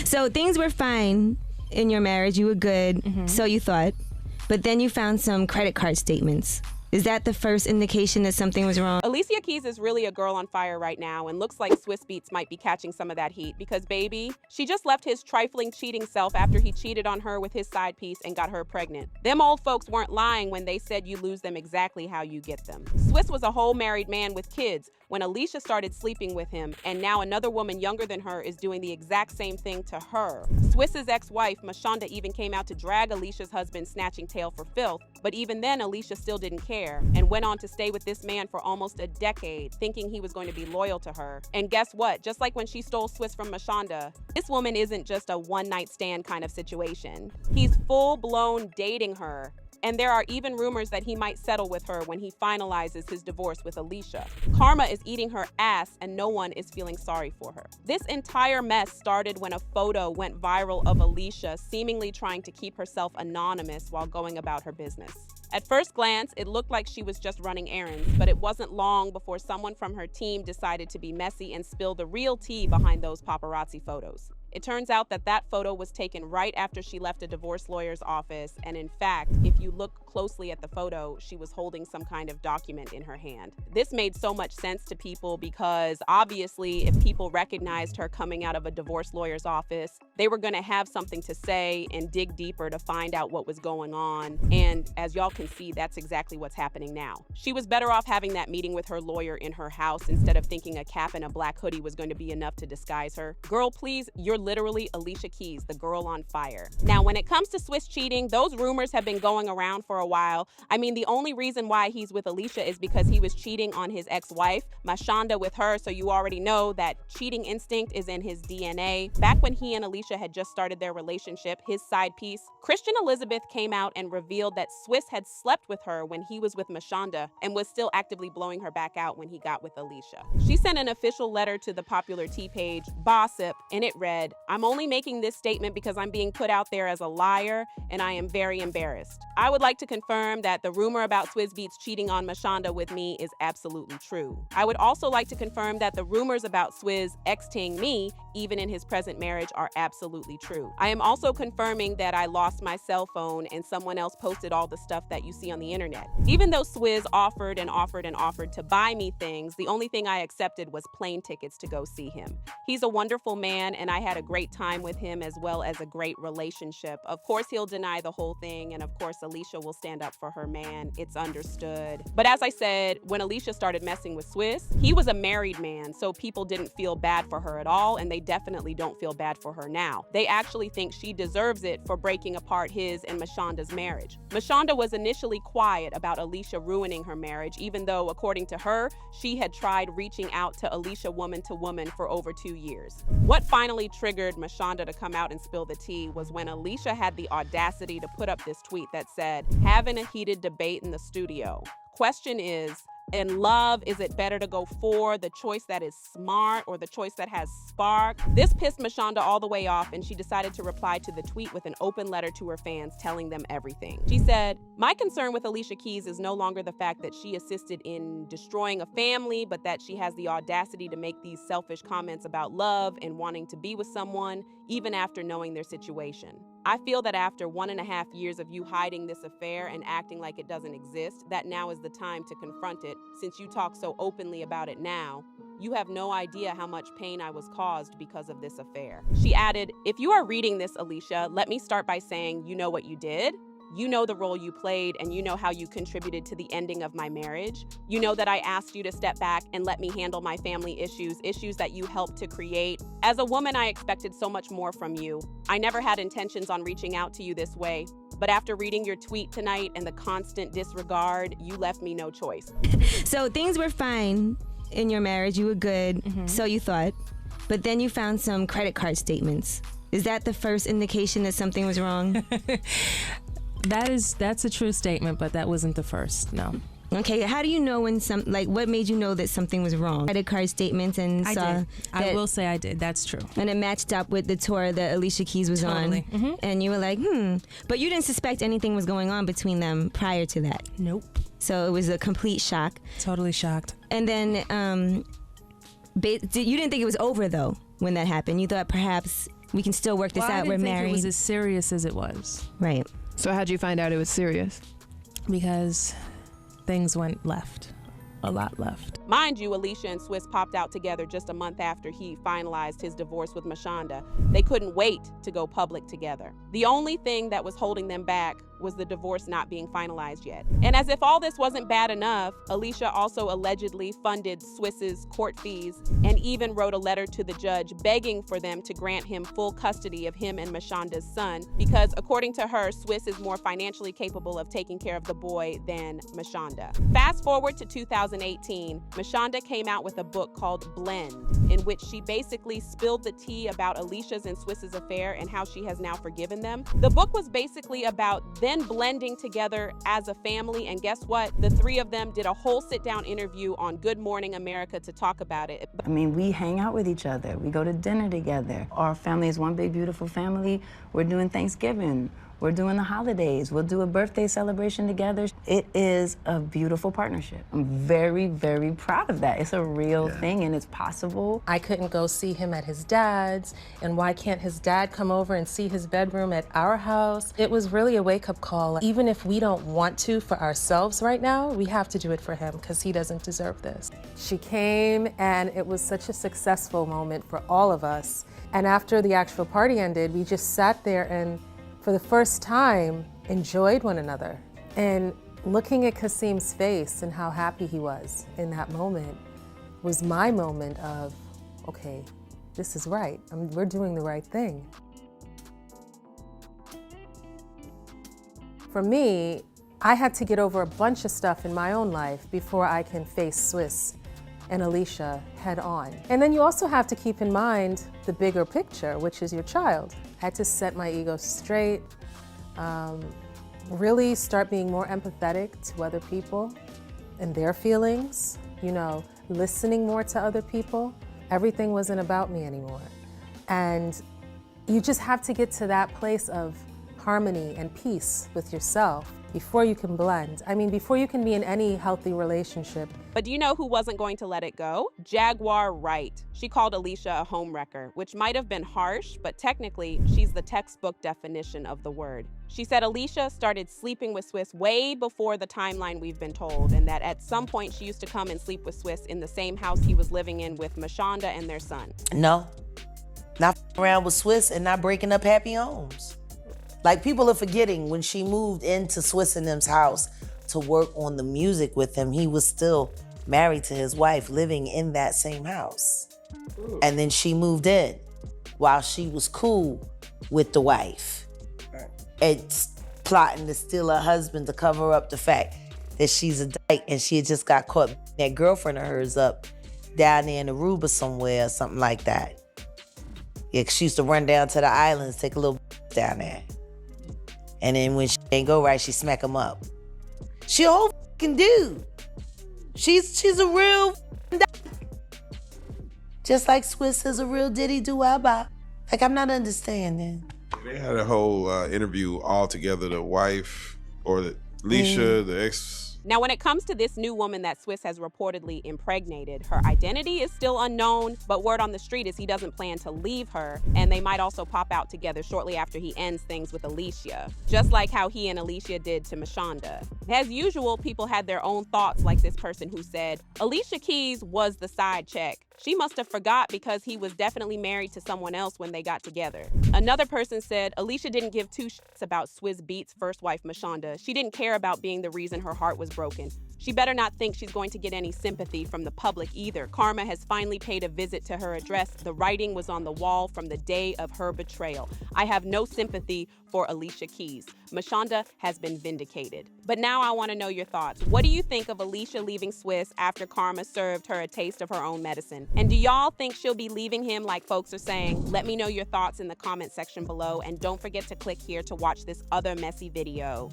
So things were fine in your marriage. You were good, so you thought. But then you found some credit card statements. Is that the first indication that something was wrong? Alicia Keys is really a girl on fire right now and looks like Swizz Beatz might be catching some of that heat because, baby, she just left his trifling cheating self after he cheated on her with his side piece and got her pregnant. Them old folks weren't lying when they said you lose them exactly how you get them. Swizz was a whole married man with kids when Alicia started sleeping with him, and now another woman younger than her is doing the exact same thing to her. Swiss's ex-wife, Mashonda, even came out to drag Alicia's husband's snatching tail for filth, but even then Alicia still didn't care and went on to stay with this man for almost a decade, thinking he was going to be loyal to her. And guess what? Just like when she stole Swizz from Mashonda, this woman isn't just a one-night stand kind of situation. He's full-blown dating her. And there are even rumors that he might settle with her when he finalizes his divorce with Alicia. Karma is eating her ass and no one is feeling sorry for her. This entire mess started when a photo went viral of Alicia seemingly trying to keep herself anonymous while going about her business. At first glance, it looked like she was just running errands, but it wasn't long before someone from her team decided to be messy and spill the real tea behind those paparazzi photos. It turns out that that photo was taken right after she left a divorce lawyer's office, and in fact, if you look closely at the photo, she was holding some kind of document in her hand. This made so much sense to people because obviously if people recognized her coming out of a divorce lawyer's office, they were gonna have something to say and dig deeper to find out what was going on. And as y'all can see, that's exactly what's happening now. She was better off having that meeting with her lawyer in her house instead of thinking a cap and a black hoodie was going to be enough to disguise her. Girl, please, you're literally Alicia Keys, the girl on fire. Now, when it comes to Swizz cheating, those rumors have been going around for a while. I mean, the only reason why he's with Alicia is because he was cheating on his ex-wife, Mashonda, with her, so you already know that cheating instinct is in his DNA. Back when he and Alicia had just started their relationship, his side piece, Christian Elizabeth, came out and revealed that Swizz had slept with her when he was with Mashonda and was still actively blowing her back out when he got with Alicia. She sent an official letter to the popular tea page, Gossip, and it read, "I'm only making this statement because I'm being put out there as a liar and I am very embarrassed. I would like to confirm that the rumor about Swizz Beatz cheating on Mashonda with me is absolutely true. I would also like to confirm that the rumors about Swizz exiting me, even in his present marriage, are absolutely true. I am also confirming that I lost my cell phone and someone else posted all the stuff that you see on the internet. Even though Swizz offered and offered and offered to buy me things, the only thing I accepted was plane tickets to go see him. He's a wonderful man and I had a great time with him as well as a great relationship. Of course, he'll deny the whole thing, and of course, Alicia will stand up for her man. It's understood." But as I said, when Alicia started messing with Swizz, he was a married man, so people didn't feel bad for her at all, and they definitely don't feel bad for her now. They actually think she deserves it for breaking apart his and Mashonda's marriage. Mashonda was initially quiet about Alicia ruining her marriage, even though, according to her, she had tried reaching out to Alicia woman to woman for over 2 years. What finally triggered Mashonda to come out and spill the tea was when Alicia had the audacity to put up this tweet that said, "Having a heated debate in the studio. Question is, in love, is it better to go for the choice that is smart or the choice that has spark?" This pissed Mashonda all the way off, and she decided to reply to the tweet with an open letter to her fans telling them everything. She said, "My concern with Alicia Keys is no longer the fact that she assisted in destroying a family, but that she has the audacity to make these selfish comments about love and wanting to be with someone, even after knowing their situation. I feel that after 1.5 years of you hiding this affair and acting like it doesn't exist, that now is the time to confront it, since you talk so openly about it now. You have no idea how much pain I was caused because of this affair." She added, "If you are reading this, Alicia, let me start by saying you know what you did. You know the role you played, and you know how you contributed to the ending of my marriage. You know that I asked you to step back and let me handle my family issues that you helped to create. As a woman, I expected so much more from you. I never had intentions on reaching out to you this way, but after reading your tweet tonight and the constant disregard, you left me no choice." So things were fine in your marriage. You were good, so you thought. But then you found some credit card statements. Is that the first indication that something was wrong? That's a true statement, but that wasn't the first, no. Okay, how do you know when what made you know that something was wrong? Credit card statements and I will say I did, that's true. And it matched up with the tour that Alicia Keys was on. And you were like, But you didn't suspect anything was going on between them prior to that. Nope. So it was a complete shock. Totally shocked. And then you didn't think it was over though when that happened. You thought perhaps We can still work this Well, out. I We're didn't think married. it was as serious as it was. Right. So how'd you find out it was serious? Because things went left. A lot left. Mind you, Alicia and Swizz popped out together just a month after he finalized his divorce with Mashonda. They couldn't wait to go public together. The only thing that was holding them back was the divorce not being finalized yet. And as if all this wasn't bad enough, Alicia also allegedly funded Swizz's court fees and even wrote a letter to the judge begging for them to grant him full custody of him and Mashonda's son because, according to her, Swizz is more financially capable of taking care of the boy than Mashonda. Fast forward to 2018, Mashonda came out with a book called Blend, in which she basically spilled the tea about Alicia's and Swizz's affair and how she has now forgiven them. The book was basically about them blending together as a family, and guess what? The three of them did a whole sit-down interview on Good Morning America to talk about it. I mean, we hang out with each other. We go to dinner together. Our family is one big, beautiful family. We're doing Thanksgiving. We're doing the holidays. We'll do a birthday celebration together. It is a beautiful partnership. I'm very, very proud of that. It's a real thing and it's possible. I couldn't go see him at his dad's, and why can't his dad come over and see his bedroom at our house? It was really a wake-up call. Even if we don't want to for ourselves right now, we have to do it for him because he doesn't deserve this. She came and it was such a successful moment for all of us. And after the actual party ended, we just sat there and for the first time, enjoyed one another. And looking at Kasim's face and how happy he was in that moment was my moment of, okay, this is right. We're doing the right thing. For me, I had to get over a bunch of stuff in my own life before I can face Swizz and Alicia head on. And then you also have to keep in mind the bigger picture, which is your child. I had to set my ego straight, really start being more empathetic to other people and their feelings, you know, listening more to other people. Everything wasn't about me anymore. And you just have to get to that place of harmony and peace with yourself before you can blend. I mean, before you can be in any healthy relationship. But do you know who wasn't going to let it go? Jaguar Wright. She called Alicia a homewrecker, which might have been harsh, but technically, she's the textbook definition of the word. She said Alicia started sleeping with Swizz way before the timeline we've been told, and that at some point she used to come and sleep with Swizz in the same house he was living in with Mashonda and their son. No, not around with Swizz and not breaking up happy homes. Like, people are forgetting when she moved into Swizz and them's house to work on the music with him, he was still married to his wife, living in that same house. And then she moved in while she was cool with the wife. And plotting to steal her husband to cover up the fact that she's a dyke and she had just got caught that girlfriend of hers up down there in Aruba somewhere or something like that. Yeah, 'cause she used to run down to the islands, take a little down there. And then when she ain't go right, she smack him up. She a whole fucking dude. She's a real dyke. Just like Swizz is a real diddy do wabba. Like, I'm not understanding. They had a whole interview all together, the wife or the Alicia, the ex. Now, when it comes to this new woman that Swizz has reportedly impregnated, her identity is still unknown, but word on the street is he doesn't plan to leave her, and they might also pop out together shortly after he ends things with Alicia, just like how he and Alicia did to Mashonda. As usual, people had their own thoughts, like this person who said, Alicia Keys was the side check. She must have forgot because he was definitely married to someone else when they got together. Another person said, Alicia didn't give two shits about Swizz Beatz' first wife, Mashonda. She didn't care about being the reason her heart was broken. She better not think she's going to get any sympathy from the public either. Karma has finally paid a visit to her address. The writing was on the wall from the day of her betrayal. I have no sympathy for Alicia Keys. Mashonda has been vindicated. But now I want to know your thoughts. What do you think of Alicia leaving Swizz after Karma served her a taste of her own medicine? And do y'all think she'll be leaving him like folks are saying? Let me know your thoughts in the comment section below, and don't forget to click here to watch this other messy video.